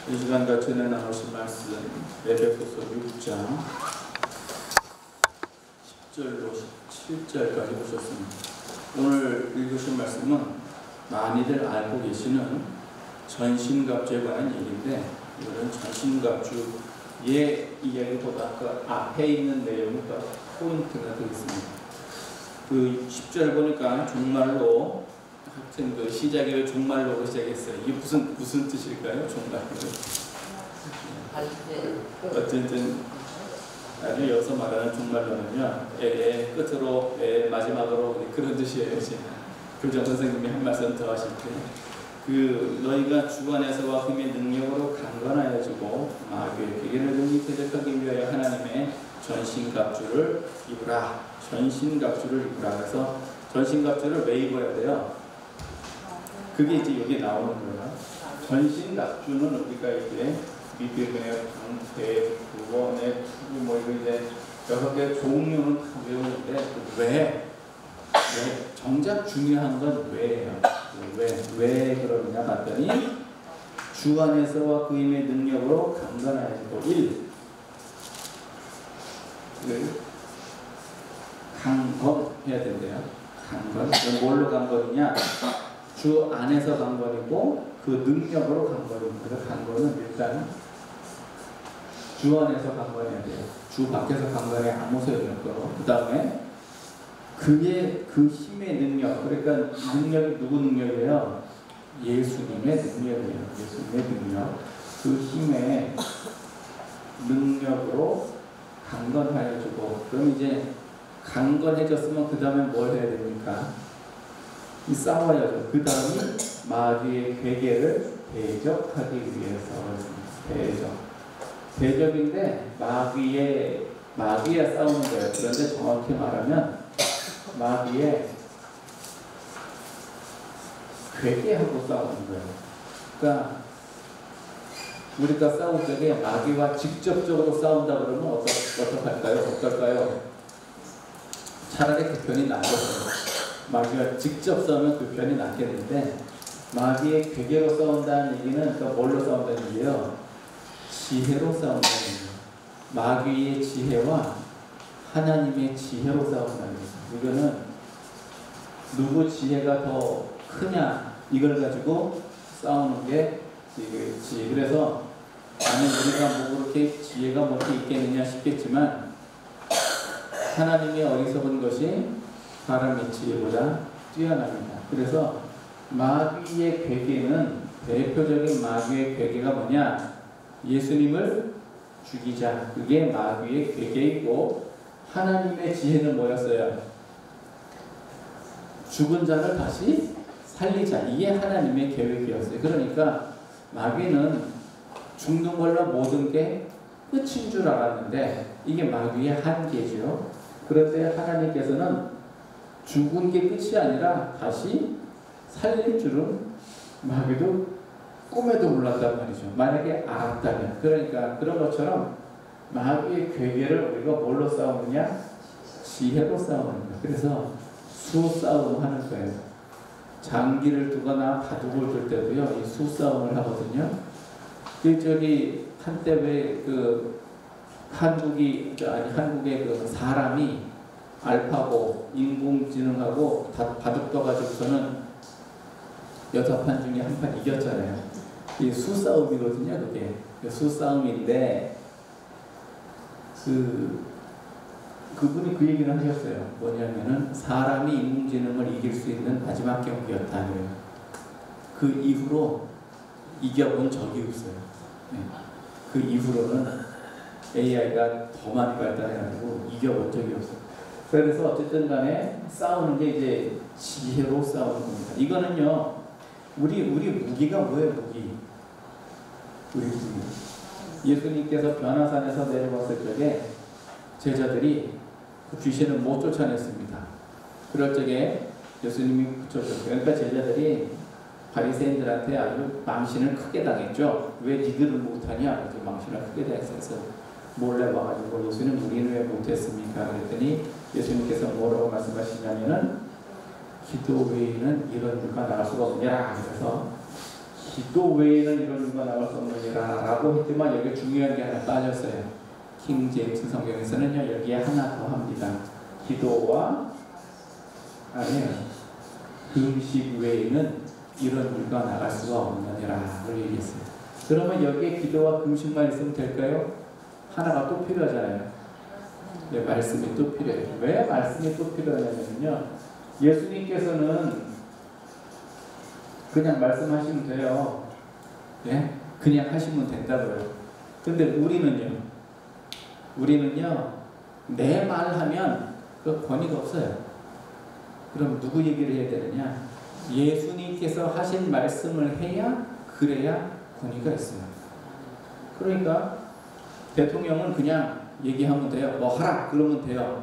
이 시간 같이 나누실 말씀 에베소서 6장 10절로 17절까지 보셨습니다. 오늘 읽으신 말씀은 많이들 알고 계시는 전신갑주에 관한 얘기인데, 이거는 전신갑주의 이야기보다 그 앞에 있는 내용이 더 포인트가 되겠습니다. 그 10절 보니까 종말로, 하여튼 그 시작이 왜 종말로로 시작했어요. 이게 무슨 뜻일까요? 종말로. 어쨌든 아주 여기서 말하는 종말로는요, 끝으로, 마지막으로 그런 뜻이에요. 교장 선생님이 한 말씀 더 하실 때, 그 너희가 주 안에서와 힘의 능력으로 강건하여지고 마귀의 기계를 능히 대적하기 위하여 하나님의 전신갑주를 입으라. 전신갑주를 입으라. 그래서 전신갑주를 왜 입어야 돼요? 그게 이제 여기 나오는 거예요. 전신갑주는 우리가 이제 믿음의 방패, 구원의 투구, 뭐 이거 이제 6개 종류는 다 외우는데, 왜 정작 중요한 건 왜예요. 왜 그러느냐 봤더니, 주 안에서와 그 힘의 능력으로 강건하여지고. 1. 강건해야 된대요. 강건. 뭘로 강건이냐? 주 안에서 강건이고 그 능력으로 강건입니다. 그래서 강건은 일단 주 안에서 강건해야 돼요. 주 밖에서 강건해 아무 소용이 없고, 그 다음에 그게 그 힘의 능력, 그러니까 능력이 누구 능력이에요? 예수님의 능력이에요. 예수님의 능력. 그 힘의 능력으로 강건하여지고. 그럼 이제 강건해졌으면 그 다음에 뭘 해야 됩니까? 싸워야죠. 그 다음이 마귀의 괴계를 대적하기 위해서. 대적인데 마귀에 싸우는 거예요. 그런데 정확히 말하면 마귀의 괴계하고 싸우는 거예요. 그러니까 우리가 싸울 적에 마귀와 직접적으로 싸운다 그러면 어떨까요? 차라리 그 편이 낫겠어요. 마귀와 직접 싸우면 그 편이 낫겠는데, 마귀의 괴계로 싸운다는 얘기는 그러니까 뭘로 싸운다는 얘기예요? 지혜로 싸운다는 얘기예요. 마귀의 지혜와 하나님의 지혜로 싸운다는 얘기예요. 이거는 누구 지혜가 더 크냐, 이걸 가지고 싸우는 게 지혜. 그래서 나는 우리가 뭐 그렇게 지혜가 뭐 이렇게 있겠느냐 싶겠지만, 하나님의 어리석은 것이 사람의 지혜보다 뛰어납니다. 그래서 마귀의 괴계는, 대표적인 마귀의 괴계가 뭐냐? 예수님을 죽이자. 그게 마귀의 괴계이고, 하나님의 지혜는 뭐였어요? 죽은 자를 다시 살리자. 이게 하나님의 계획이었어요. 그러니까 마귀는 죽는 걸로 모든 게 끝인 줄 알았는데, 이게 마귀의 한계죠. 그런데 하나님께서는 죽은 게 끝이 아니라 다시 살릴 줄은 마귀도 꿈에도 몰랐단 말이죠. 만약에 알았다면. 그러니까 그런 것처럼 마귀의 괴계를 우리가 뭘로 싸우느냐? 지혜로 싸우는 거예요. 그래서 수싸움 하는 거예요. 장기를 두거나 바둑을 둘 때도요, 이 수싸움을 하거든요. 한때 왜 한국의 그 사람이 알파고 인공지능하고 바둑 떠가지고서는 6판 중에 1판 이겼잖아요. 이게 수싸움이거든요. 그게 수싸움인데, 그분이 그 얘기를 하셨어요. 뭐냐면은 사람이 인공지능을 이길 수 있는 마지막 경기였다. 그 이후로 이겨본 적이 없어요. 그 이후로는 AI가 더 많이 발달해가지고 이겨본 적이 없어요. 그래서 어쨌든 간에 싸우는 게 이제 지혜로 싸우는 겁니다. 이거는요, 우리 무기가 뭐예요? 우리 무기. 예수님께서 변화산에서 내려왔을 적에 제자들이 그 귀신을 못 쫓아냈습니다. 그럴 적에 예수님이 붙여줬어요. 그러니까 제자들이 바리새인들한테 아주 망신을 크게 당했죠. 왜 니들은 못하냐? 그래서 망신을 크게 당했어요. 몰래 와가지고 예수님 우리는 왜 못했습니까? 그랬더니 예수님께서 뭐라고 말씀하시냐면은 기도 외에는 이런 일과 나갈 수가 없냐. 그래서 기도 외에는 이런 일과 나갈 수 없느니라 라고 했지만 여기 중요한 게 하나 빠졌어요. 킹 제임스 성경에서는요 여기에 하나 더 합니다. 기도와 아니에요. 금식 외에는 이런 일과 나갈 수가 없느니라를 얘기했어요. 그러면 여기에 기도와 금식만 있으면 될까요? 하나가 또 필요하잖아요. 네, 말씀이 또 필요해요. 왜 말씀이 또 필요하냐면요 예수님께서는 그냥 말씀하시면 돼요. 예? 그냥 하시면 된다고요. 근데 우리는요 내 말하면 그 권위가 없어요. 그럼 누구 얘기를 해야 되느냐? 예수님께서 하신 말씀을 해야 그래야 권위가 있어요. 그러니까 대통령은 그냥 얘기하면 돼요. 뭐 하라 그러면 돼요.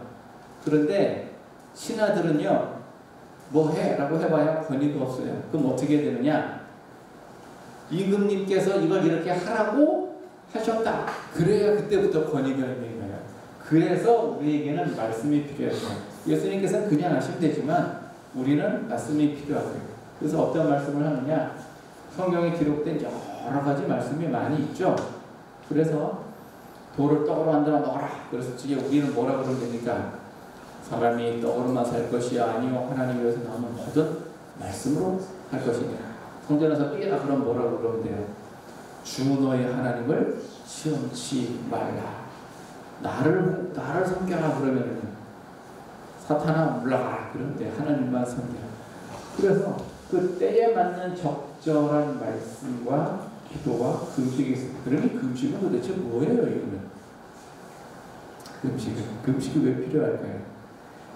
그런데 신하들은요 뭐 해? 라고 해봐야 권위가 없어요. 그럼 어떻게 되느냐? 임금님께서 이걸 이렇게 하라고 하셨다. 그래야 그때부터 권위가 있는 거예요. 그래서 우리에게는 말씀이 필요해요. 예수님께서는 그냥 하시면 되지만 우리는 말씀이 필요하고요. 그래서 어떤 말씀을 하느냐? 성경에 기록된 여러 가지 말씀이 많이 있죠. 그래서 돌을 떡으로 만들어 먹어라. 그래서 우리는 뭐라 그러면 됩니까? 사람이 떡으로만 살 것이 아니요 하나님 위해서 나오는 모든 말씀으로 할 것이니라. 성전에서 뛰라 그럼 뭐라고 그러면 돼요? 주 너의 하나님을 시험치 말라. 나를 섬겨라 그러면 사탄아 물러가라 그러면 돼요. 하나님만 섬겨라. 그래서 그 때에 맞는 적절한 말씀과 기도와 금식이 있습니다. 그러면 금식은 도대체 뭐예요? 이거는 금식이 왜 필요할까요?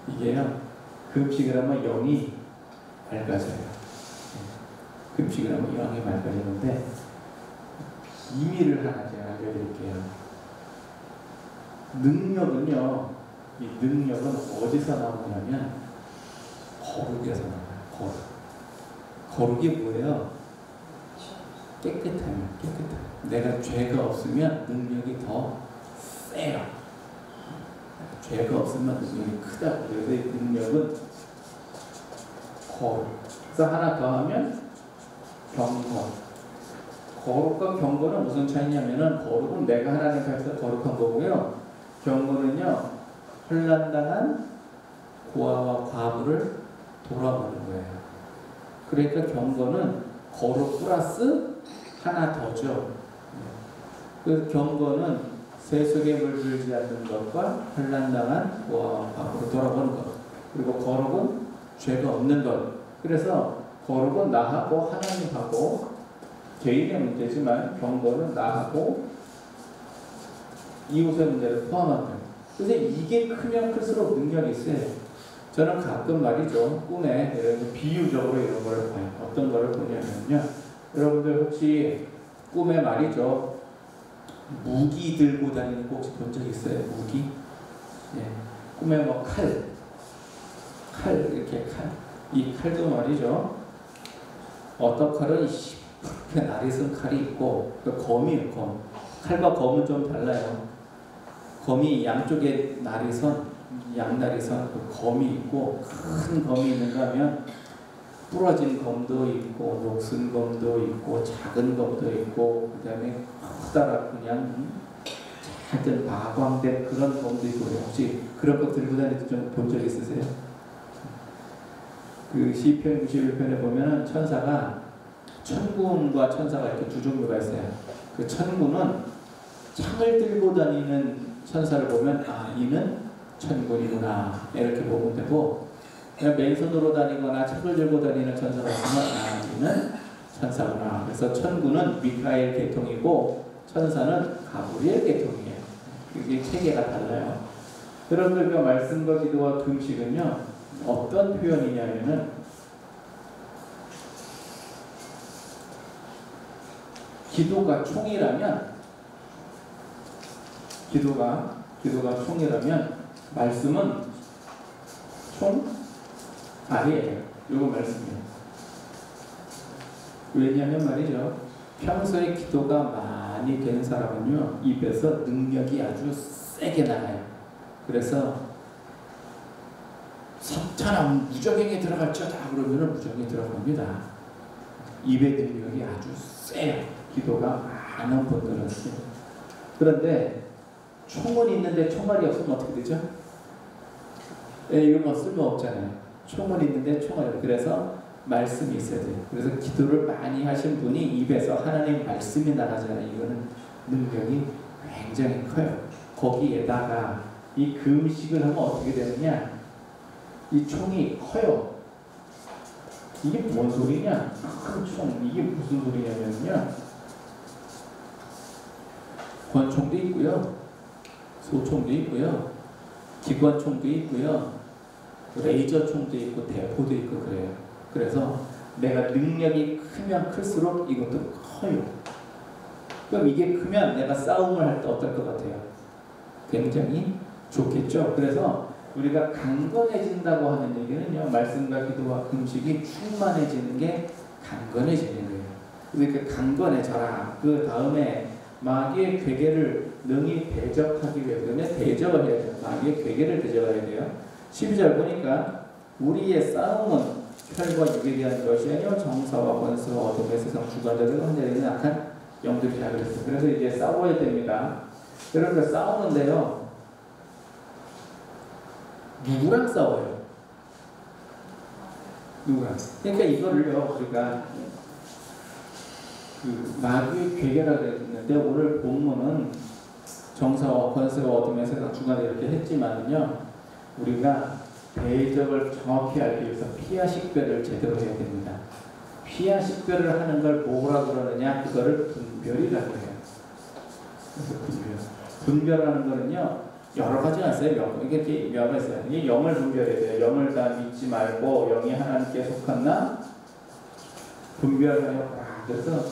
이게요 금식을 하면 영이 맑아져요. 금식을 하면 영이 맑아지는데 비밀을 하나 제가 알려드릴게요. 이 능력은 어디서 나오냐면 거룩에서 나와요. 거룩이 뭐예요? 깨끗함이에요. 내가 죄가 없으면 능력이 더 세요. 죄가 없으면 능력이 크다. 그래서 이 능력은 거룩. 그래서 하나 더 하면 경건. 거룩과 경건은 무슨 차이냐면은 거룩은 내가 하나님 앞에서 거룩한 거고요. 경건은요 혼란당한 고아와 과부를 돌아보는 거예요. 그러니까 경건은 거룩 플러스 하나 더죠. 그 경건은 세속에 물들지 않는 것과 혼란당한 고아와 과부를 돌아보는 것. 그리고 거룩은 죄가 없는 것. 그래서 거룩은 나하고 하나님하고 개인의 문제지만 경건은 나하고 이웃의 문제를 포함한 거예요. 그래서 이게 크면 클수록 능력이 있어요. 저는 가끔 말이죠. 꿈에 예를 비유적으로 이런 걸 봐요. 어떤 걸 보냐면요. 여러분들 혹시 꿈에 말이죠. 무기 들고 다니는 거 혹시 본 적 있어요? 무기? 예. 꿈에 뭐 칼, 이렇게 칼. 이 칼도 말이죠. 어떤 칼은 날이 쓴 칼이 있고, 검이에요, 검. 칼과 검은 좀 달라요. 검이 양쪽에 날이 선, 양날이 선 그 검이 있고, 큰 검이 있는가 하면 부러진 검도 있고, 녹슨 검도 있고, 작은 검도 있고, 그 다음에 커다랗 그냥 하여튼 마광된 그런 검도 있고, 혹시 그런 거 들고 다니는 좀 본 적 있으세요? 그 시편 91편에 보면 천군과 천사가 이렇게 두 종류가 있어요. 그 천군은 창을 들고 다니는 천사를 보면 이는 천군이구나 이렇게 보면 되고, 그냥 맨손으로 다니거나 책을 들고 다니는 천사가 있으면 이는 천사구나. 그래서 천군은 미카엘 계통이고 천사는 가브리엘 계통이에요. 이게 체계가 달라요. 여러분들 그 말씀과 기도와 금식은요 어떤 표현이냐면은 기도가 총이라면 말씀은 총 아니에요. 이거 말씀이에요. 왜냐하면 말이죠. 평소에 기도가 많이 된 사람은요 입에서 능력이 아주 세게 나가요. 그래서 석탄아 무적행에 들어갈지어다 그러면 무적행에 들어갑니다. 입의 능력이 아주 세요. 기도가 많은 분들은. 그런데 총은 있는데 총알이 없으면 어떻게 되죠? 이거 뭐 쓸모없잖아요. 총은 있는데 총알이 없어요. 그래서 말씀이 있어야 돼요. 그래서 기도를 많이 하신 분이 입에서 하나님 말씀이 나가잖아요. 이거는 능력이 굉장히 커요. 거기에다가 이 금식을 하면 어떻게 되느냐? 이 총이 커요. 이게 뭔 소리냐? 큰 총. 이게 무슨 소리냐면요. 권총도 있고요. 소총도 있고요. 기관총도 있고요. 레이저 총도 있고 대포도 있고 그래요. 그래서 내가 능력이 크면 클수록 이것도 커요. 그럼 이게 크면 내가 싸움을 할 때 어떨 것 같아요? 굉장히 좋겠죠. 그래서 우리가 강건해진다고 하는 얘기는요, 말씀과 기도와 금식이 충만해지는 게 강건해지는 거예요. 그러니까 강건해져라. 그 다음에 마귀의 괴계를 능히 대적하기 위해 그러면 대적을 해야 돼요. 마귀의 괴계를 대적해야 돼요. 12절 보니까 우리의 싸움은 혈과 육에 대한 것이 아니요 정사와 권세와 어둠의 세상 주관자들과 혼자되는 악한 영들이라 그랬어요. 그래서 이제 싸워야 됩니다. 여러분 싸우는데요. 누구랑 싸워요? 누구랑? 그러니까 이거를요 우리가 그 마귀의 괴계라고 했는데 오늘 본문은 정사와 권세와 어둠의 세상 주관자 이렇게 했지만요 우리가 대적을 정확히 알기 위해서 피하식별을 제대로 해야 됩니다. 피하식별을 하는 걸 뭐라 그러느냐? 그거를 분별이라고 해요. 그래서 분별하는 거는요 여러 가지가 있어요. 이렇게 명이 있어요. 이게 영을 분별해야 돼요. 영을 다 믿지 말고 영이 하나님께 속했나? 분별하여. 그래서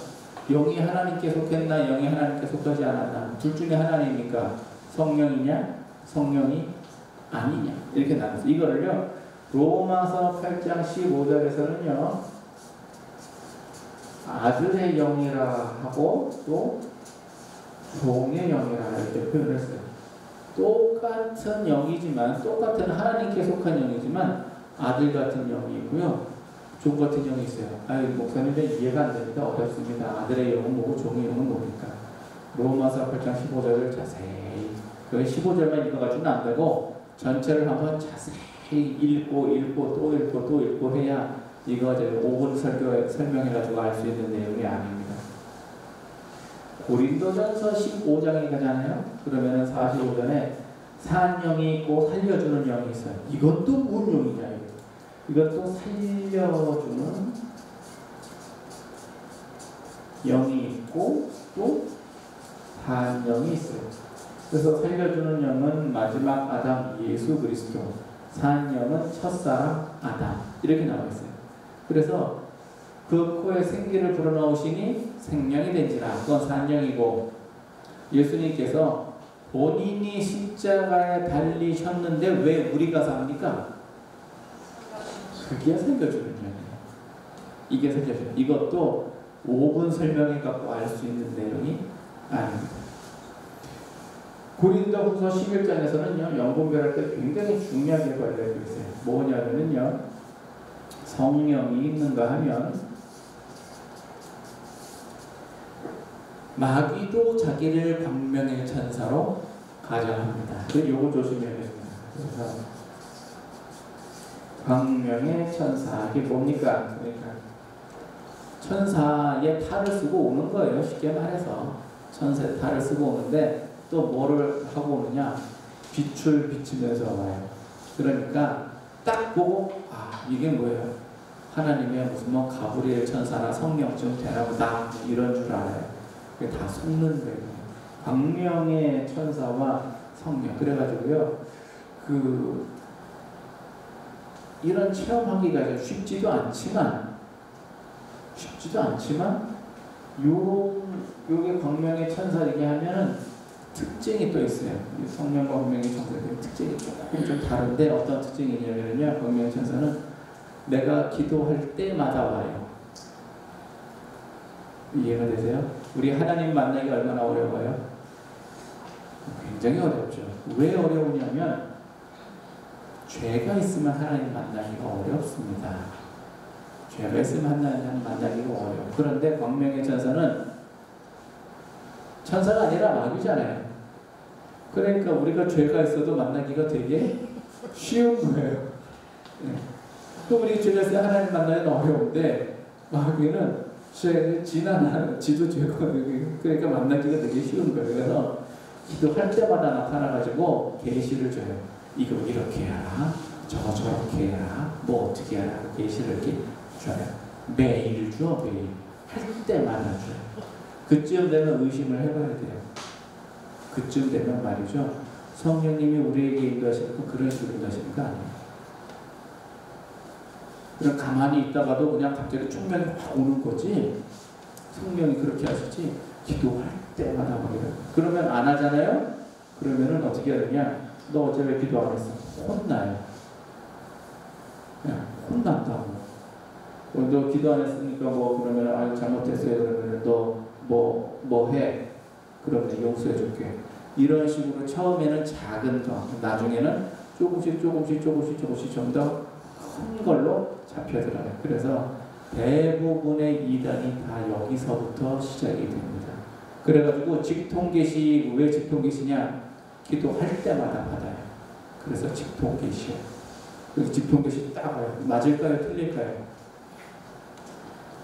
영이 하나님께 속했나? 영이 하나님께 속하지 않았나? 둘 중에 하나님이니까 성령이냐? 성령이 아니냐? 이렇게 나눠서 이거를요 로마서 8장 15절에서는요 아들의 영이라 하고 또 종의 영이라 이렇게 표현을 했어요. 똑같은 영이지만 똑같은 하나님께 속한 영이지만 아들 같은 영이 있고요 종 같은 영이 있어요. 목사님 이해가 안 됩니다. 어렵습니다. 아들의 영은 뭐고 종의 영은 뭡니까? 로마서 8장 15절을 자세히 그 15절만 읽어가지고는 안 되고 전체를 한번 자세히 읽고 또 읽고 해야 이거 이제 5분 설명해가지고 알 수 있는 내용이 아닙니다. 고린도전서 15장에 가잖아요. 그러면은 45절에 산 영이 있고 살려주는 영이 있어요. 이것도 뭔 영이냐? 이것도 살려주는 영이 있고 또 산 영이 있어요. 그래서 살려주는 영은 마지막 아담 예수 그리스도, 산 영은 첫사람 아담 이렇게 나와 있어요. 그래서 그 코에 생기를 불어넣으시니 생명이 된지라. 그건 산영이고 예수님께서 본인이 십자가에 달리셨는데 왜 우리가 삽니까? 그게 살려주는 영이에요. 이게 살려주는. 이것도 5분 설명해 갖고 알 수 있는 내용이 아닙니다. 고린도후서 11장에서는요 영분별할 때 굉장히 중요하게 관련되어 있어요. 뭐냐면요 성령이 있는가 하면 마귀도 자기를 광명의 천사로 가정합니다. 요거 조심해야 됩니다. 그래서 광명의 천사 이게 뭡니까? 그러니까 천사의 탈을 쓰고 오는 거예요. 쉽게 말해서 천사의 탈을 쓰고 오는데 또 뭐를 하고 오느냐? 빛을 비치면서 와요. 그러니까 딱 보고 이게 뭐예요? 하나님의 무슨 뭐 가브리엘 천사나 성령쯤 되나 보다 이런 줄 알아요. 그게 다 속는 거예요. 광명의 천사와 성령. 그래가지고요 이런 체험하기가 쉽지도 않지만 요게 광명의 천사 얘기하면은 특징이 또 있어요. 성령과 광명의 천사의 특징이 조금 좀 다른데 어떤 특징이 있냐면요 광명의 천사는 내가 기도할 때마다 와요. 이해가 되세요? 우리 하나님 만나기가 얼마나 어려워요? 굉장히 어렵죠. 왜 어려우냐면 죄가 있으면 하나님 만나기가 어렵습니다. 죄가 있으면 하나님 만나기가 어려워요. 그런데 광명의 천사는 천사가 아니라 마귀잖아요. 그러니까 우리가 죄가 있어도 만나기가 되게 쉬운 거예요. 또 우리 죄가 있으면 하나님 만나기는 어려운데 마귀는 지도 죄거든요. 그러니까 만나기가 되게 쉬운 거예요. 그래서 기도할 때마다 나타나가지고 계시를 줘요. 이거 이렇게 해라, 저거 저렇게 해라, 뭐 어떻게 해라, 계시를 이렇게 줘요. 매일 줘, 매일. 할 때마다 줘요. 그쯤 되면 의심을 해봐야 돼요. 그쯤 되면 말이죠. 성령님이 우리에게 인도하시는 그런 식으로 인도하시는 거 아니에요. 그냥 가만히 있다가도 그냥 갑자기 충만이 확 오는 거지. 성령이 그렇게 하시지. 기도할 때마다 말이에요. 그러면 안 하잖아요. 그러면은 어떻게 해야 되냐? 너 어제 왜 기도 안 했어? 혼나요. 그냥 혼난다고. 너 기도 안 했으니까 뭐 그러면 아 잘못했어요. 그러면 너 뭐 해? 그러면 용서해 줄게. 이런 식으로 처음에는 작은 거, 나중에는 조금씩 좀 더 큰 걸로 잡혀들어요. 그래서 대부분의 이단이 다 여기서부터 시작이 됩니다. 그래가지고 직통계시, 왜 직통계시냐? 기도할 때마다 받아요. 그래서 직통계시요. 그래서 직통계시 딱 와요. 맞을까요? 틀릴까요?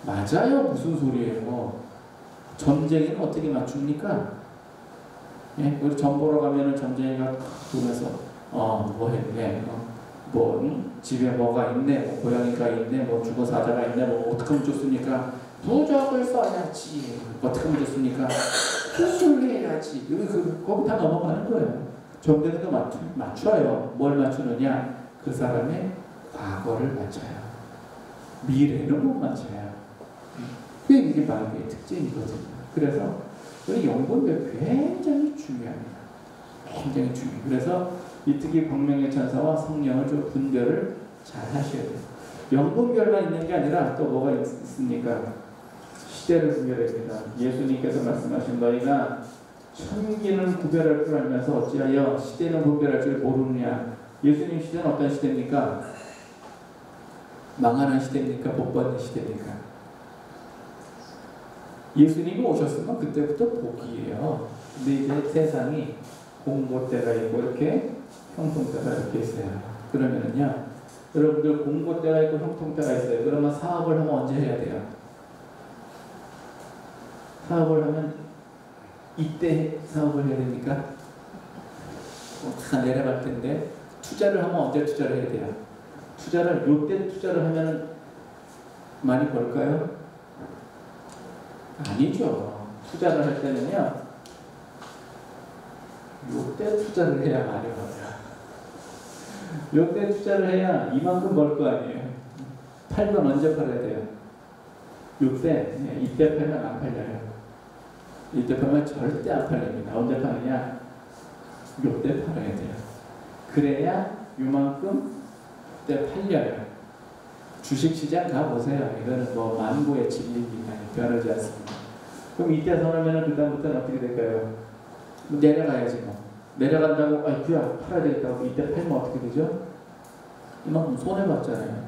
맞아요. 무슨 소리예요? 전쟁에는 어떻게 맞춥니까? 예? 우리 전 보러 가면은 전쟁이가 보면서 뭐 했네, 집에 뭐가 있네, 뭐 고양이가 있네, 뭐 죽어 사자가 있네, 뭐 어떻게 하면 좋습니까? 부적을 써야지. 어떻게 하면 좋습니까? 수술해야지. 여기 거기 다 넘어가는 거예요. 전쟁도 맞춰요. 뭘 맞추느냐? 그 사람의 과거를 맞춰요. 미래는 못 맞춰요. 이게 마귀의 특징이거든요. 그래서 우리 영분별 굉장히 중요합니다. 굉장히 중요해요. 그래서 이 특히 광명의 천사와 성령을 좀 분별을 잘 하셔야 돼요. 영분별만 있는 게 아니라 또 뭐가 있습니까? 시대를 분별해야 됩니다. 예수님께서 말씀하신 너희가 천기는 구별할 줄 알면서 어찌하여 시대는 분별할 줄 모르느냐. 예수님 시대는 어떤 시대입니까? 망하는 시대입니까? 복 받는 시대입니까? 예수님이 오셨으면 그때부터 복이에요. 근데 이제 세상이 공고때가 있고 이렇게 형통때가 이렇게 있어요. 그러면은요, 여러분들 공고때가 있고 형통때가 있어요. 그러면 사업을 하면 언제 해야 돼요? 사업을 하면 이때 사업을 해야 됩니까? 다 내려갈 텐데 투자를 하면 언제 투자를 해야 돼요? 투자를 요때 투자를 하면 많이 벌까요? 아니죠. 투자를 할 때는요, 요때 투자를 해야 많이 벌어요. 요때 투자를 해야 이만큼 벌 거 아니에요. 팔면 언제 팔아야 돼요? 요때, 이때 팔면 안 팔려요. 이때 팔면 절대 안 팔립니다. 언제 파느냐? 요때 팔아야 돼요. 그래야 요만큼 때 팔려요. 주식시장 가보세요. 이거는 뭐 만고의 진리입니다. 변하지 않습니다. 그럼 이때 선하면 그 다음부터는 어떻게 될까요? 내려가야지 뭐. 내려간다고 그야 팔아야 되겠다고 이때 팔면 어떻게 되죠? 이만큼 손해봤잖아요.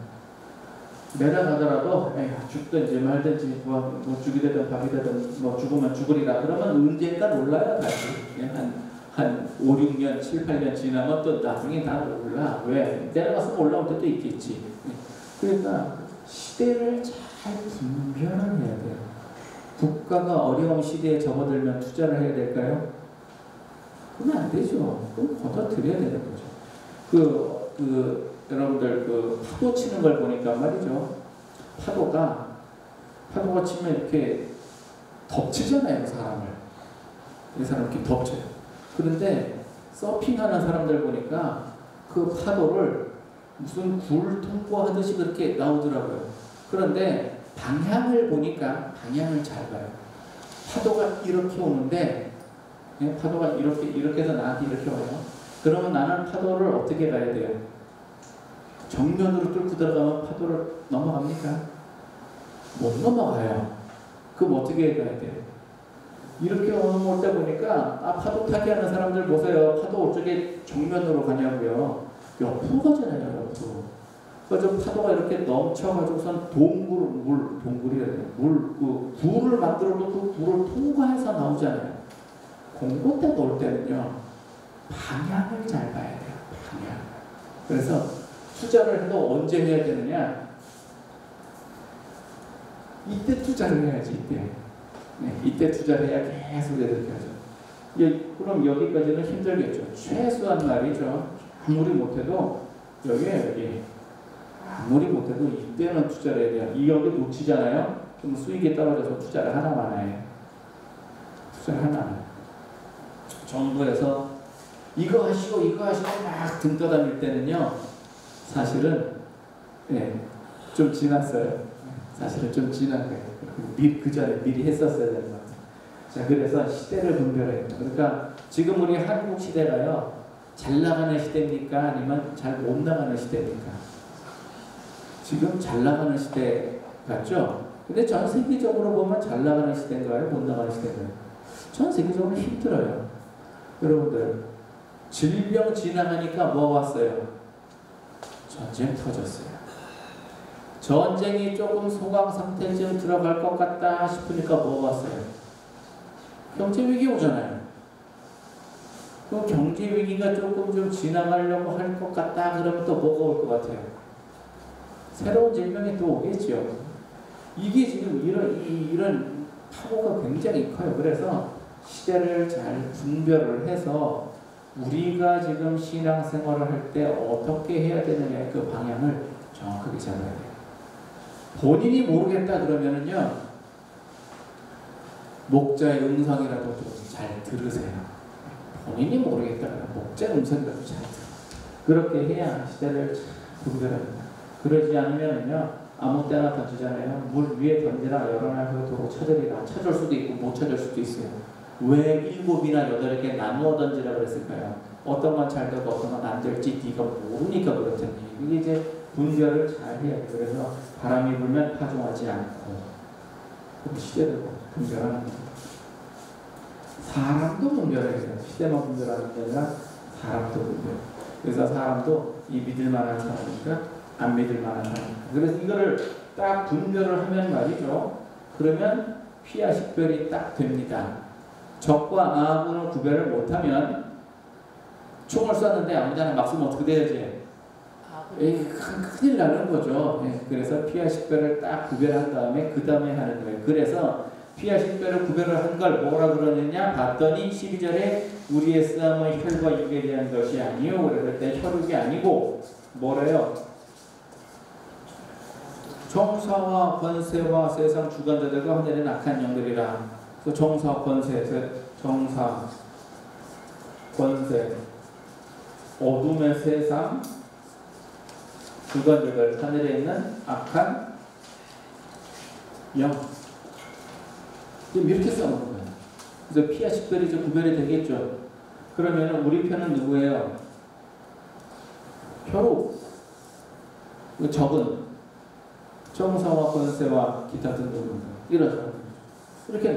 내려가더라도 죽든지 말든지 뭐 죽이 되든 밥이 되든 뭐 죽으면 죽으리라. 그러면 언젠가 올라요 다시. 한 5, 6년, 7, 8년 지나면 또 나중에 다 올라. 왜? 내려가서 올라올 때도 있겠지. 그러니까 시대를 잘 분별을 해야 돼요. 국가가 어려운 시대에 접어들면 투자를 해야 될까요? 그러면 안 되죠. 그럼 걷어들여야 되는 거죠. 여러분들 파도 치는 걸 보니까 말이죠. 파도가 치면 이렇게 덮치잖아요, 사람을. 이 사람 이렇게 덮쳐요. 그런데 서핑하는 사람들 보니까 그 파도를 무슨 굴 통과하듯이 그렇게 나오더라고요. 그런데 방향을 보니까 방향을 잘 봐요. 파도가 이렇게 오는데, 파도가 이렇게 해서 나한테 이렇게 와요. 그러면 나는 파도를 어떻게 가야 돼요? 정면으로 뚫고 들어가면 파도를 넘어갑니까? 못 넘어가요. 그럼 어떻게 가야 돼요? 이렇게 올 때 보니까 파도 타기 하는 사람들 보세요. 파도 어쩌게 정면으로 가냐고요. 옆으로 가잖아요. 옆으로. 그래서 파도가 이렇게 넘쳐가지고선 동굴이래요. 그 불을 만들어도 그 불을 통과해서 나오잖아요. 공고 때 놓을 때는요, 방향을 잘 봐야 돼요. 방향. 그래서 투자를 해도 언제 해야 되느냐? 이때 투자를 해야지, 이때. 네, 이때 투자를 해야 계속 이렇게 하죠. 그럼 여기까지는 힘들겠죠. 최소한 말이죠. 아무리 못해도 여기 아무리 못해도 이때는 투자를 해야 돼요. 여기 놓치잖아요. 그럼 수익이 떨어져서 투자를 하나만 해요. 투자를 하나만. 정부에서 이거 하시고 막 등 떠다닐 때는요, 사실은 좀 지났어요. 사실은 좀 지난 거예요. 그 전에 미리 했었어야 되는 거예요. 자, 그래서 시대를 분별해요. 그러니까 지금 우리 한국 시대가요, 잘 나가는 시대입니까? 아니면 잘 못 나가는 시대입니까? 지금 잘 나가는 시대 같죠? 근데 전 세계적으로 보면 잘 나가는 시대인가요? 못 나가는 시대인가요? 전 세계적으로 힘들어요. 여러분들, 질병 지나가니까 뭐 왔어요? 전쟁 터졌어요. 전쟁이 조금 소강 상태쯤 들어갈 것 같다 싶으니까 뭐 왔어요? 경제 위기 오잖아요. 그 경제 위기가 조금 좀 지나가려고 할 것 같다 그러면 또 뭐가 올 것 같아요? 새로운 질병이 또 오겠죠. 이게 지금 이런 파고가 굉장히 커요. 그래서 시대를 잘 분별을 해서 우리가 지금 신앙생활을 할 때 어떻게 해야 되느냐 그 방향을 정확하게 잡아야 돼요. 본인이 모르겠다 그러면은요, 목자의 음성이라도 좀 잘 들으세요. 본인이 모르겠다 그러면 목자의 음성이라도 잘 들으세요. 그렇게 해야 시대를 잘 분별합니다. 그러지 않으면요, 아무 때나 던지잖아요. 물 위에 던지나 열어놔 도로 찾으리라. 찾을 수도 있고 못 찾을 수도 있어요. 왜 7이나 8개 나누어 던지라 그랬을까요? 어떤 건 잘 되고 어떤 건 안 될지 네가 모르니까 그렇잖니. 이게 이제 분별을 잘 해야 돼요. 그래서 바람이 불면 파종하지 않고 시대를 분별하는 겁니다. 사람도 분별해야 돼요. 시대만 분별하는 게 아니라 사람도 분별. 그래서 사람도 이 믿을 만한 사람이니까 안 믿을 만한 사람이니까. 그래서 이거를 딱 분별을 하면 말이죠. 그러면 피하 식별이 딱 됩니다. 적과 아군을 구별을 못하면 총을 쐈는데 아무데나 막 쏘면 어떻게 돼야지? 큰일 나는 거죠. 그래서 피하 식별을 딱 구별한 다음에 그 다음에 하는 거예요. 그래서 피하 식별을 구별을 한 걸 뭐라 그러느냐 봤더니 12절에 우리의 싸움은 혈과 육에 대한 것이 아니요. 그럴 때 혈육이 아니고 뭐래요? 정사와 권세와 세상 주관자들과 하늘의 악한 영들이라. 그래서 정사, 권세, 어둠의 세상, 주관자들, 하늘에 있는 악한 영. 이렇게 써놓은 거예요. 그래서 피하 식별이 이제 구별이 되겠죠. 그러면 우리 편은 누구예요? 혈육. 적은 정사와 권세와 기타 등등등 이러죠. 이렇게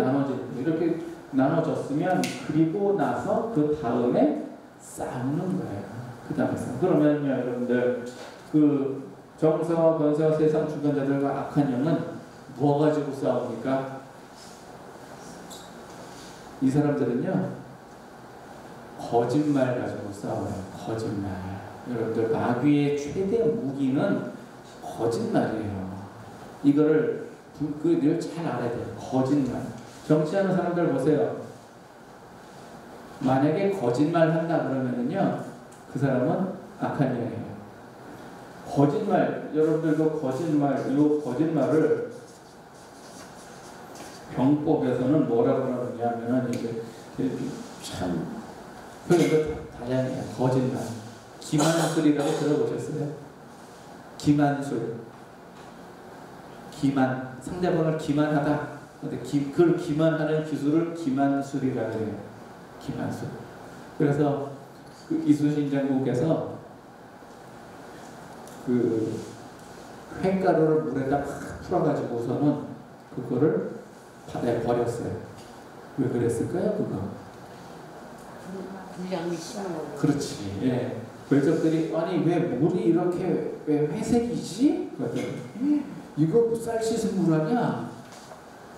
나눠졌으면 그리고 나서 그 다음에 싸우는 거예요. 그 다음에 그러면요, 여러분들 그 정사와 권세와 세상 주관자들과 악한 영은 뭐 가지고 싸웁니까? 이 사람들은요, 거짓말 가지고 싸워요. 거짓말. 여러분들 마귀의 최대 무기는 거짓말이에요. 이거를 늘 잘 알아야 돼요. 거짓말. 정치하는 사람들 보세요. 만약에 거짓말 한다 그러면은요, 그 사람은 악한 영이에요. 거짓말, 여러분들도 이 거짓말을 병법에서는 뭐라고 그러느냐면은 이게 참 그런 거 다양해요. 거짓말. 기만술이라고 들어보셨어요? 기만술. 상대방을 기만하다. 근데 그걸 기만하는 기술을 기만술이라고 해요. 기만술. 그래서 그 이순신 장군께서 그 횟가루를 물에다 막 풀어가지고서는 그거를 바다에 버렸어요. 왜 그랬을까요, 그거? 불량이 심한 거예요. 그렇지. 예. 외적들이 아니 왜 물이 이렇게 왜 회색이지? 그랬더니 이거 쌀 씻은 물 아니야?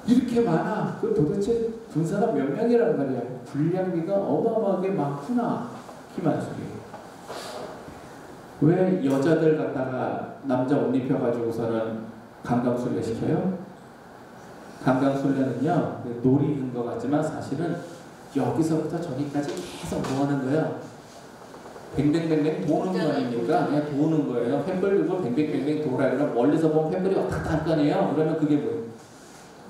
이렇게 많아. 그 도대체 군사가 몇 명이란 말이야. 군량미가 어마어마하게 많구나. 김한숙이. 왜 여자들 갖다가 남자 옷 입혀가지고서는 강강술래 시켜요? 강강술래는요, 놀이인 것 같지만 사실은 여기서부터 저기까지 계속 뭐 하는 거예요? 뱅뱅뱅뱅 도는 거 아닙니까? 그냥 도는 거예요. 횃불 들고 뱅뱅뱅뱅 돌아. 그러면 멀리서 보면 횃불이 왔다 갔다 할 거 아니에요? 그러면 그게 뭐예요?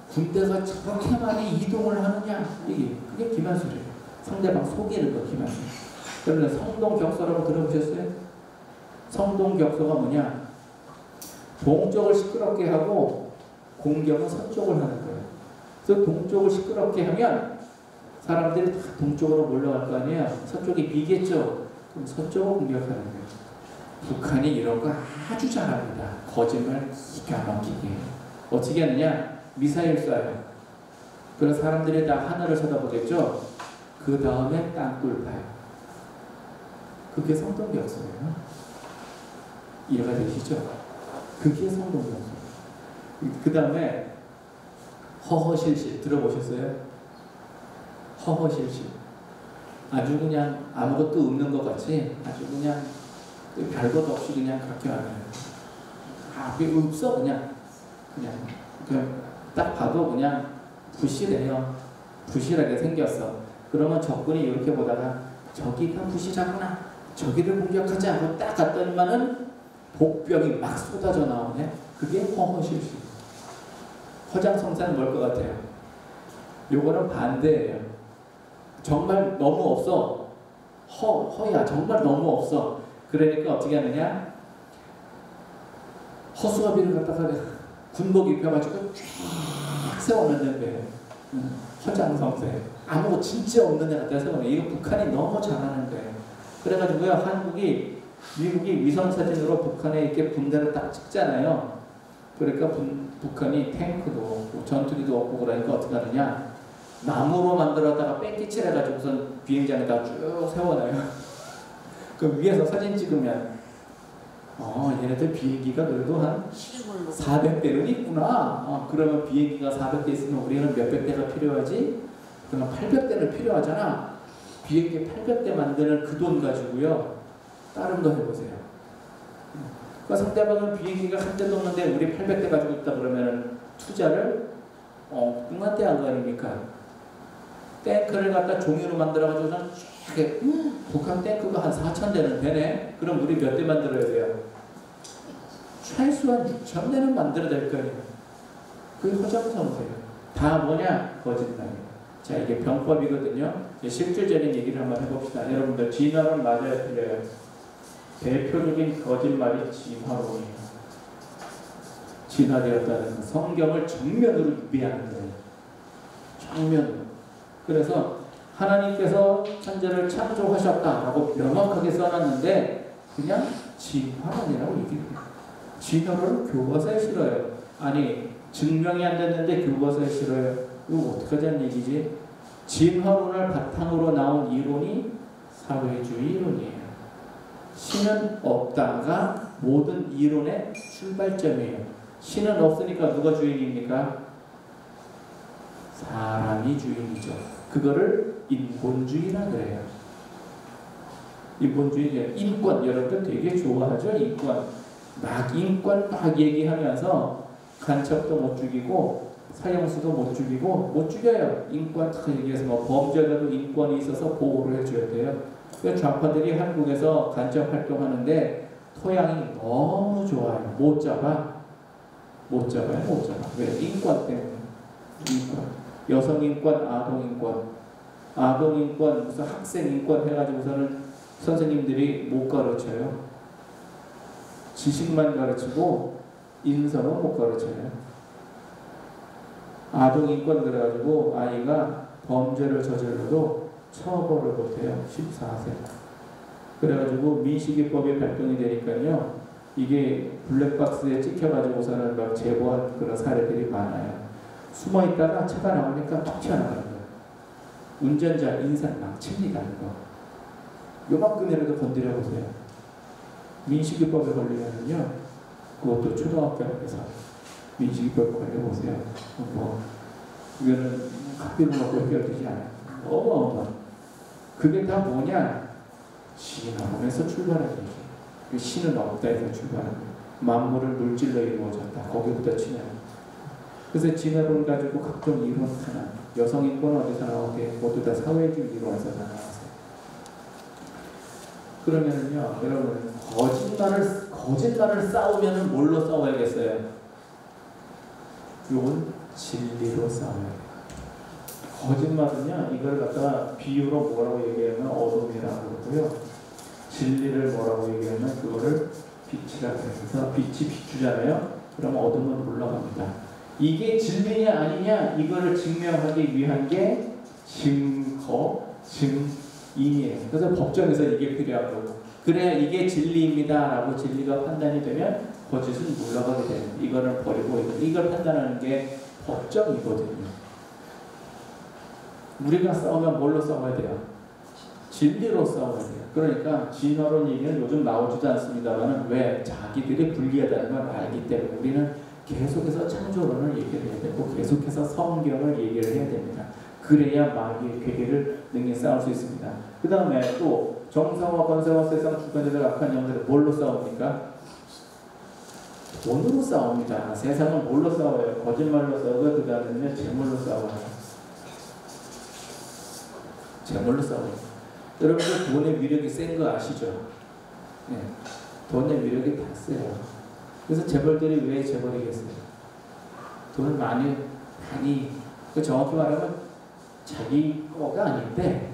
군대가 저렇게 많이 이동을 하느냐? 그게 기만술이에요. 상대방 속이는 거 기만술. 그러면 성동격서라고 들어보셨어요? 성동격서가 뭐냐? 동쪽을 시끄럽게 하고 공격은 서쪽을 하는 거예요. 그래서 동쪽을 시끄럽게 하면 사람들이 다 동쪽으로 몰려갈 거 아니에요? 서쪽이 비겠죠? 그럼 서쪽을 공격하는 거예요. 북한이 이런 거 아주 잘합니다. 거짓말 기가 막히게. 어떻게 하느냐? 미사일 쏴요. 그래서 사람들이 다 하늘을 쳐다보겠죠? 그 다음에 땅굴 파요. 그게 성동격서예요. 이해가 되시죠? 그게 성동격서. 그 다음에 허허실실 들어보셨어요? 허허실실. 아주 그냥 아무것도 없는 것 같이 아주 그냥 별것 없이 그냥 그렇게 말해요. 그게 없어 그냥 딱 봐도 그냥 부실해요. 부실하게 생겼어. 그러면 적군이 이렇게 보다가 저기가 부실하구나. 저기를 공격하자 하고 딱 갔더니만은 복병이 막 쏟아져 나오네. 그게 허허실실. 허장성사는 뭘 것 같아요? 요거는 반대예요. 정말 너무 없어. 허야 정말 너무 없어. 그러니까 어떻게 하느냐? 허수아비를 갖다가 군복 입혀가지고 쫙 세워놓는 거예요. 허장성세. 아무 진짜 없는 데 갖다 세워놓는. 이거 북한이 너무 잘하는 거예요. 그래가지고요, 미국이 위성사진으로 북한에 이렇게 분대를 딱 찍잖아요. 그러니까 북한이 탱크도 전투기도 없고 그러니까 어떻게 하느냐? 나무로 만들었다가 뺑기칠 해가지고선 비행장에다 쭉 세워놔요. 그 위에서 사진 찍으면 얘네들 비행기가 그래도 한 400대는 있구나. 그러면 비행기가 400대 있으면 우리는 몇백 대가 필요하지? 그러면 800대는 필요하잖아. 비행기 800대 만드는 그 돈 가지고요. 다른 거 해보세요. 그러니까 상대방은 비행기가 한 대도 없는데 우리 800대 가지고 있다 그러면 투자를 엉뚱한데 한 거 아닙니까? 탱크를 갖다 종이로 만들어가지고는 쫙 북한 탱크가 한 4,000대는 되네? 그럼 우리 몇 대 만들어야 돼요? 최소한 6,000대는 만들어야 될 거 아니에요? 그게 허장성세요. 다 뭐냐? 거짓말이에요. 자, 이게 병법이거든요. 실질적인 얘기를 한번 해봅시다. 여러분들 진화론 맞아야 틀려요. 대표적인 거짓말이 진화론이에요. 진화되었다는 성경을 정면으로 위배하는 거예요. 정면으로. 그래서 하나님께서 천재를 창조하셨다라고 명확하게 써놨는데 그냥 진화론이라고 얘기해요. 진화론을 교과서에 실어요. 아니 증명이 안 됐는데 교과서에 실어요. 이거 어떻게 하자는 얘기지? 진화론을 바탕으로 나온 이론이 사회주의 이론이에요. 신은 없다가 모든 이론의 출발점이에요. 신은 없으니까 누가 주인입니까? 사람이 주인이죠. 그거를 인본주의라 그래요. 인본주의, 인권. 여러분들 되게 좋아하죠? 인권 막 얘기하면서 간첩도 못 죽이고 사형수도 못 죽이고 못 죽여요. 인권 딱 얘기해서 뭐 범죄자도 인권이 있어서 보호를 해줘야 돼요. 그 좌파들이 한국에서 간첩 활동하는데 토양이 너무 좋아요. 못 잡아요. 왜? 인권 때문에. 인권. 여성인권, 아동인권, 무슨 학생인권 해가지고서는 선생님들이 못 가르쳐요. 지식만 가르치고 인성은 못 가르쳐요. 아동인권 그래가지고 아이가 범죄를 저질러도 처벌을 못해요. 14세. 그래가지고 민식이법이 발동이 되니까요. 이게 블랙박스에 찍혀가지고서는 막 제보한 그런 사례들이 많아요. 숨어있다가 차가 나오니까 툭 튀어나가는 거예요. 운전자 인상 망칩니다. 이거. 요만큼이라도 건드려보세요. 민식이법에 걸리면은요, 그것도 초등학교 앞에서 민식이법 걸려보세요. 뭐 이거는 학비로 먹고 해결되지 않아요. 어마어마. 그게 다 뭐냐? 신화론에서 출발한 얘기. 그 신은 없다에서 출발한 거예요. 만물을 물질로 이루어졌다. 거기부터 치면. 그래서 진화론 가지고 각종 이론 하나. 여성인권 어디서 나오게 모두 다 사회주의 이론에서 다 나왔어요. 그러면은요, 여러분 거짓말을 싸우면은 뭘로 싸워야겠어요? 이건 진리로 싸워야 돼요. 거짓말은요, 이걸 갖다가 비유로 뭐라고 얘기하면 어둠이라고 그러고요. 진리를 뭐라고 얘기하면 그거를 빛이라고 해서 빛이 비추잖아요. 그럼 어둠은 물러갑니다. 이게 진리냐 아니냐 이거를 증명하기 위한 게 증거, 증인이에요. 그래서 법정에서 이게 필요하고 그래야 이게 진리입니다 라고 진리가 판단이 되면 거짓은 물러가게 됩니다. 이거를 버리고 이걸 판단하는 게 법정이거든요. 우리가 싸우면 뭘로 싸워야 돼요? 진리로 싸워야 돼요. 그러니까 진화론 얘기는 요즘 나오지도 않습니다만 왜? 자기들이 불리하다는 걸 알기 때문에 우리는 계속해서 창조론을 얘기를 해야 되고 계속해서 성경을 얘기를 해야 됩니다. 그래야 마귀의 괴계를 능히 싸울 수 있습니다. 그 다음에 또 정상화, 권세와 세상 주관자들 악한 영들을 뭘로 싸웁니까? 돈으로 싸웁니다. 세상은 뭘로 싸워요? 거짓말로 싸우고 그 다음에는 재물로 싸워요. 재물로 싸워요. 여러분들 돈의 위력이 센 거 아시죠? 네. 돈의 위력이 다 세요. 그래서 재벌들이 왜 재벌이겠어요? 돈을 많이 정확히 말하면 자기 거가 아닌데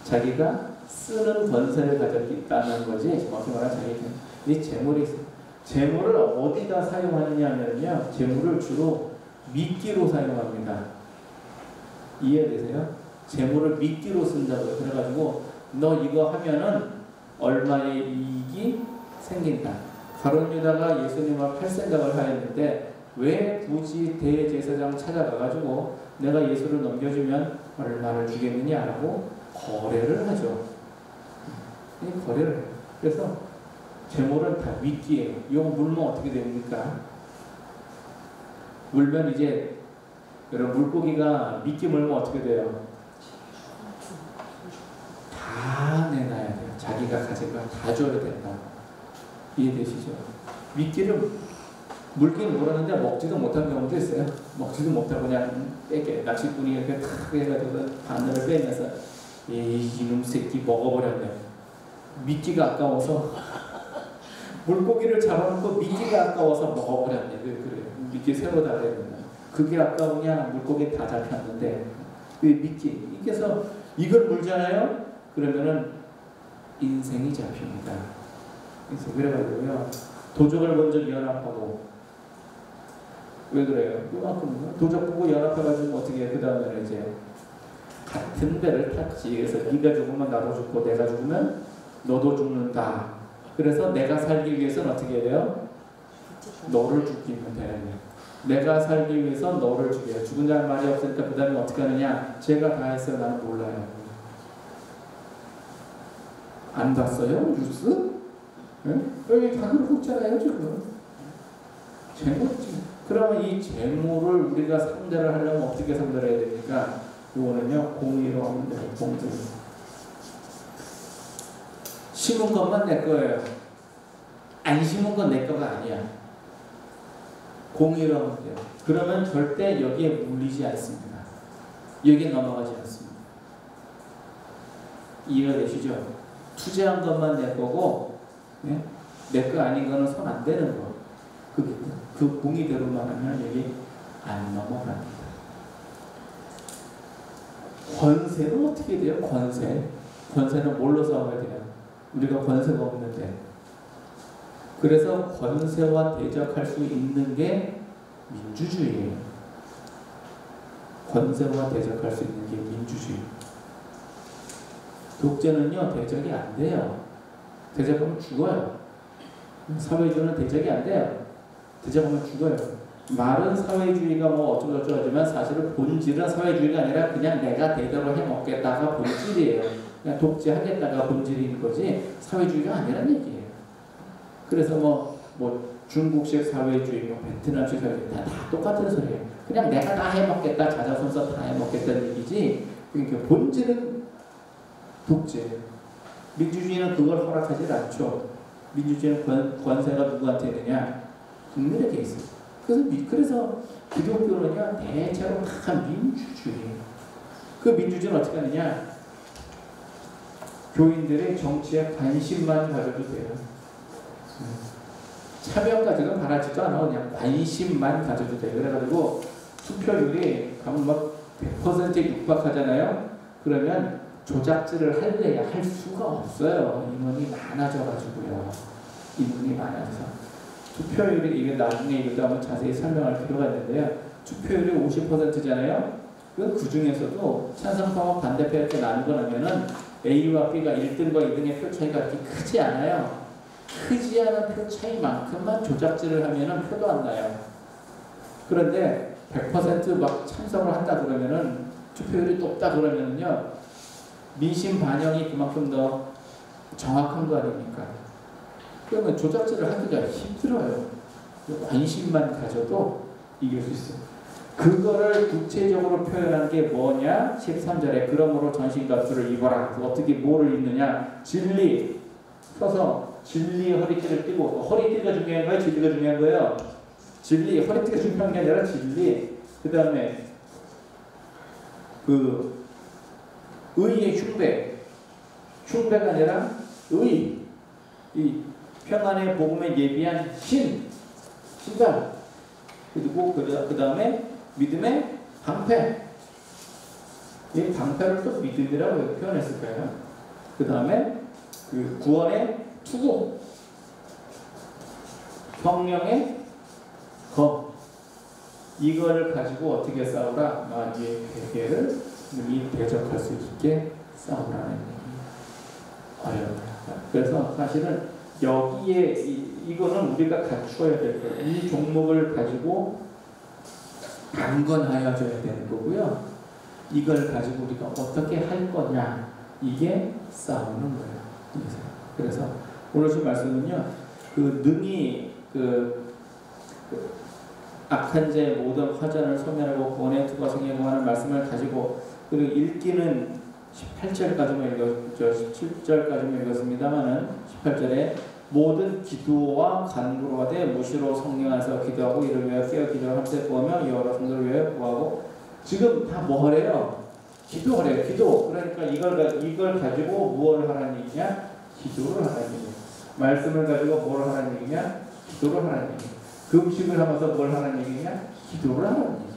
자기가 쓰는 권세를 가졌기 있다는 거지. 정확히 말하면 자기 이 재물이 있어요. 재물을 어디다 사용하느냐면요, 재물을 주로 미끼로 사용합니다. 이해되세요? 재물을 미끼로 쓴다고요. 그래가지고 너 이거 하면은 얼마의 이익이 생긴다. 가룟 유다가 예수님과 팔 생각을 하였는데 왜 굳이 대제사장 찾아가가지고 내가 예수를 넘겨주면 얼마를 주겠느냐라고 거래를 하죠. 거래를 해요. 그래서 재물은 다 미끼예요. 이거 물면 어떻게 됩니까? 물면 이제 여러분 물고기가 미끼 물면 어떻게 돼요? 다 내놔야 돼요. 자기가 가진 걸 다 줘야 된다. 이해되시죠? 미끼를 물기는 물었는데 먹지도 못한 경우도 있어요. 먹지도 못하고 그냥 빼게 낚시꾼이 이렇게 탁 해가지고 바늘을 빼면서 이놈 새끼 먹어버렸네. 미끼가 아까워서 물고기를 잡아놓고 미끼가 아까워서 먹어버렸네. 그래요. 미끼 새로 달아야 된다. 그게 아까우냐? 물고기 다 잡혔는데 그 미끼 그래서 이걸 물잖아요. 그러면은 인생이 잡힙니다. 그래서 그래가지고요, 도적을 먼저 연합하고 왜 그래요? 그만큼 도적 보고 연합해가지고 어떻게 해? 그 다음에는 이제 같은 배를 탔지. 그래서 네가 죽으면 나도 죽고 내가 죽으면 너도 죽는다. 그래서 내가 살기 위해서는 어떻게 해야 돼요? 너를 죽이면 돼요. 내가 살기 위해서 너를 죽여요. 죽은 자는 말이 없으니까 그 다음에 어떻게 하느냐? 제가 다 했어요. 나는 몰라요. 안 봤어요? 뉴스? 네? 여기 다 그러고 있잖아요 지금. 재물지. 그러면 이 재물을 우리가 상대를 하려면 어떻게 상대를 해야 됩니까? 이거는요, 공의로 하면 돼요. 공의. 심은 것만 내 거예요. 안 심은 건 내 거가 아니야. 공의로 하면 돼요. 그러면 절대 여기에 물리지 않습니다. 여기에 넘어가지 않습니다. 이해가 되시죠? 투자한 것만 내 거고, 네? 내 거 아닌 거는 손 안 대는 거. 그 공의대로만 하면 여기 안 넘어갑니다. 권세는 어떻게 돼요? 권세는 뭘로 싸워야 돼요? 우리가 권세가 없는데. 그래서 권세와 대적할 수 있는 게 민주주의예요. 권세와 대적할 수 있는 게 민주주의. 독재는요, 대적이 안 돼요. 대적하면 죽어요. 사회주의는 대적이 안 돼요. 대적하면 죽어요. 말은 사회주의가 뭐 어쩌고저쩌고 하지만 사실은 본질은 사회주의가 아니라 그냥 내가 대대로 해먹겠다가 본질이에요. 그냥 독재하겠다가 본질인 거지 사회주의가 아니란 얘기예요. 그래서 뭐 중국식 사회주의, 뭐 베트남식 사회주의 다 똑같은 소리예요. 그냥 내가 다 해먹겠다, 자자손손 다 해먹겠다는 얘기지. 그러니까 본질은 독재. 민주주의는 그걸 허락하지 않죠. 민주주의는 권세가 누구한테 있느냐? 국민에게 있어요. 그래서 기독교는요, 대체로 다 민주주의. 그 민주주의는 어떻게 하느냐? 교인들의 정치에 관심만 가져도 돼요. 참여까지는 바라지도 않아. 그냥 관심만 가져도 돼요. 그래가지고 투표율이 가면 막 100%에 육박하잖아요. 그러면 조작질을 할래야 할 수가 없어요. 인원이 많아져가지고요. 인원이 많아져서. 투표율이, 이게 나중에 이것도 한번 자세히 설명할 필요가 있는데요. 투표율이 50%잖아요. 그 중에서도 찬성파와 반대표 이렇게 나누고 나면은 A와 B가 1등과 2등의 표 차이가 그렇게 크지 않아요. 크지 않은 표 차이만큼만 조작질을 하면은 표도 안 나요. 그런데 100% 참석을 한다 그러면은 투표율이 높다 그러면은요, 민심 반영이 그만큼 더 정확한 거 아닙니까? 그러면 조작질을 하기가 힘들어요. 관심만 가져도 이길 수 있어요. 그거를 구체적으로 표현한 게 뭐냐? 13절에 그러므로 전신갑주를 입어라. 어떻게 뭐를 입느냐? 진리. 서서 진리의 허리띠를 띠고, 허리띠가 중요한 거예요? 진리가 중요한 거예요? 진리. 허리띠가 중요한 게 아니라 진리. 그 다음에 의의 흉배. 흉배가 아니라 의. 이 평안의 복음에 예비한 신발. 그리고 그 다음에 믿음의 방패. 이 방패를 또 믿음이라고 표현했을까요? 그 다음에 그 구원의 투구. 성령의 검. 이걸 가지고 어떻게 싸우라? 마귀의 괴계를 능히 대적할 수 있게 싸우라는 얘기예요. 어려워요. 그래서 사실은 여기에 이거는 우리가 갖추어야 될 거예요. 이 종목을 가지고 강건하여져야 되는 거고요. 이걸 가지고 우리가 어떻게 할 거냐, 이게 싸우는 거예요. 그래서 오늘 주 말씀은요, 능히 악한 자의 모든 화전을 소멸하고 구원의 투가 성행하는 말씀을 가지고, 그리고 읽기는 18절까지만 읽었죠. 17절까지만 읽었습니다만은 18절에 모든 기도와 간구로 하되 무시로 성령에서 기도하고 이를 위하여 깨어 기도를 함께 구하며 여러 성도를 위하여 구하고. 지금 다 뭐 하래요? 기도하래요. 기도. 그러니까 이걸 가지고 무엇을 하라는 얘기냐? 기도를 하라는 얘기예요. 말씀을 가지고 뭘 하라는 얘기냐? 기도를 하라는 얘기예요. 금식을 하면서 뭘 하라는 얘기냐? 기도를 하라는 얘기예요.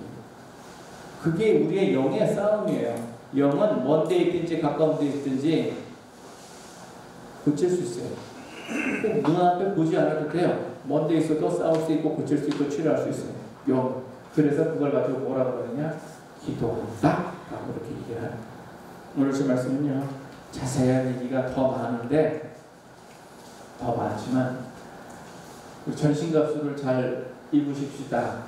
그게 우리의 영의 싸움이에요. 영은 먼 데 있든지 가까운 데 있든지 고칠 수 있어요. 꼭 눈앞에 보지 않아도 돼요. 먼 데 있어도 싸울 수 있고 고칠 수 있고 치료할 수 있어요. 영. 그래서 그걸 가지고 뭐라고 그러냐? 기도한다 라고 이렇게 얘기를 해요. 오늘 주 말씀은요, 자세한 얘기가 더 많은데, 더 많지만 전신갑주를 잘 입으십시다.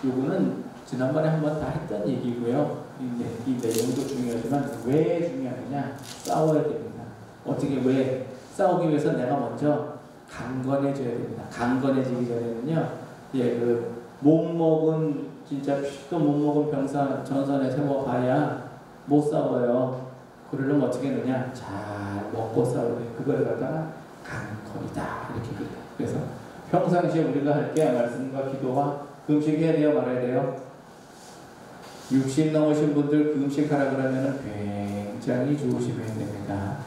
요거는 지난번에 한번 다 했던 얘기고요. 이 내용도 중요하지만 왜 중요하느냐? 싸워야 됩니다. 어떻게, 왜? 싸우기 위해서 내가 먼저 강건해져야 됩니다. 강건해지기 전에는요, 못 먹은, 진짜 피도 못 먹은 병사 전선에 세워봐야 못 싸워요. 그러려면 어떻게 하느냐? 잘 먹고 싸워야 돼요. 그걸 갖다가 강건이다 이렇게 그래요. 그래서 평상시에 우리가 할 게 말씀과 기도와 금식해야 돼요, 말아야 돼요? 60 넘으신 분들 금식하라 그러면 굉장히 조심해야 됩니다.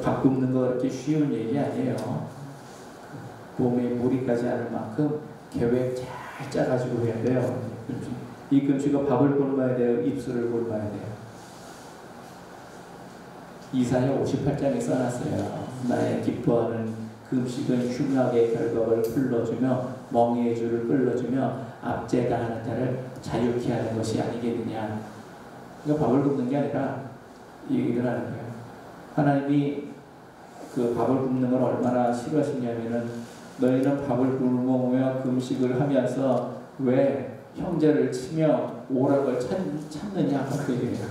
밥 굽는 거 그렇게 쉬운 얘기 아니에요. 몸에 무리 가지 않을 만큼 계획 잘 짜가지고 해야 돼요. 이 금식은 밥을 굶어야 돼요? 입술을 굶어야 돼요? 이사야 58장에 써놨어요. 나의 기뻐하는 금식은 흉악의 결박을 풀러주며 멍에의 줄을 끌어주며 압제당하는 자를 자유케 하는 것이 아니겠느냐. 그러니까 밥을 굶는 게 아니라 이 얘기를 하는 거예요. 하나님이 그 밥을 굶는 걸 얼마나 싫어하시냐면은, 너희는 밥을 굶으며 금식을 하면서 왜 형제를 치며 오락을 참느냐 그 얘기예요.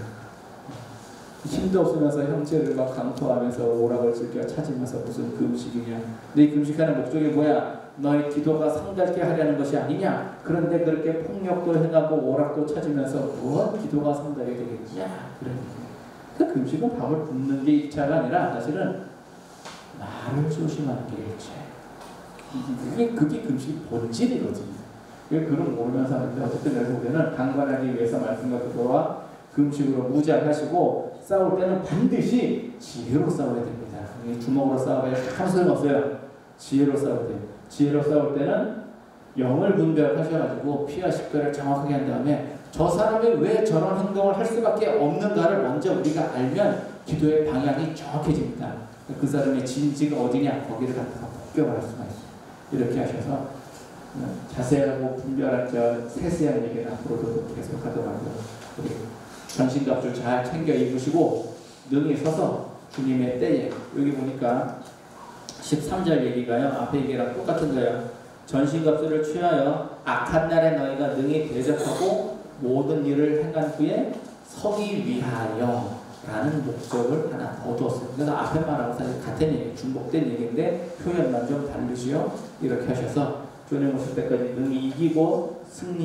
힘도 없으면서 형제를 막 강포하면서 오락을 즐겨 찾으면서 무슨 금식이냐. 네 금식하는 목적이 뭐야? 너의 기도가 상달게 하려는 것이 아니냐. 그런데 그렇게 폭력도 행하고 오락도 찾으면서 무엇 기도가 상달이 되겠냐. 그 금식은 밥을 굶는 게 입차가 아니라 사실은 나를 조심하는 게 일체. 그게 금식 본질이거든요. 그런 모르면서 하는데 어쨌든 내가 볼 때는 강건하기 위해서 말씀과 기도와 금식으로 무장하시고 싸울 때는 반드시 지혜로 싸워야 됩니다. 주먹으로 싸워야 아무 소용없어요. 지혜로 싸워야 돼요. 지혜로 싸울 때는 영을 분별하셔가지고 피와 식별을 정확하게 한 다음에 저 사람이 왜 저런 행동을 할 수밖에 없는가를 먼저 우리가 알면 기도의 방향이 정확해집니다. 그 사람의 진지가 어디냐 거기를 갖다가 폭격을 할 수가 있어요. 이렇게 하셔서 자세하고 분별한 세세한 얘기를 앞으로도 계속하도록 하고요. 우리 전신갑주를 잘 챙겨 입으시고 능히 서서 주님의 때에 여기 보니까 13절 얘기가요. 앞에 얘기랑 똑같은 거예요. 전신갑주를 취하여 악한 날에 너희가 능히 대적하고 모든 일을 행한 후에 서기 위하여 라는 목적을 하나 더 두었어요. 그래서 앞에 말하고 사실 같은 얘기, 중복된 얘기인데 표현만 좀 다르지요. 이렇게 하셔서 주님 오실 때까지 능히 이기고 승리하고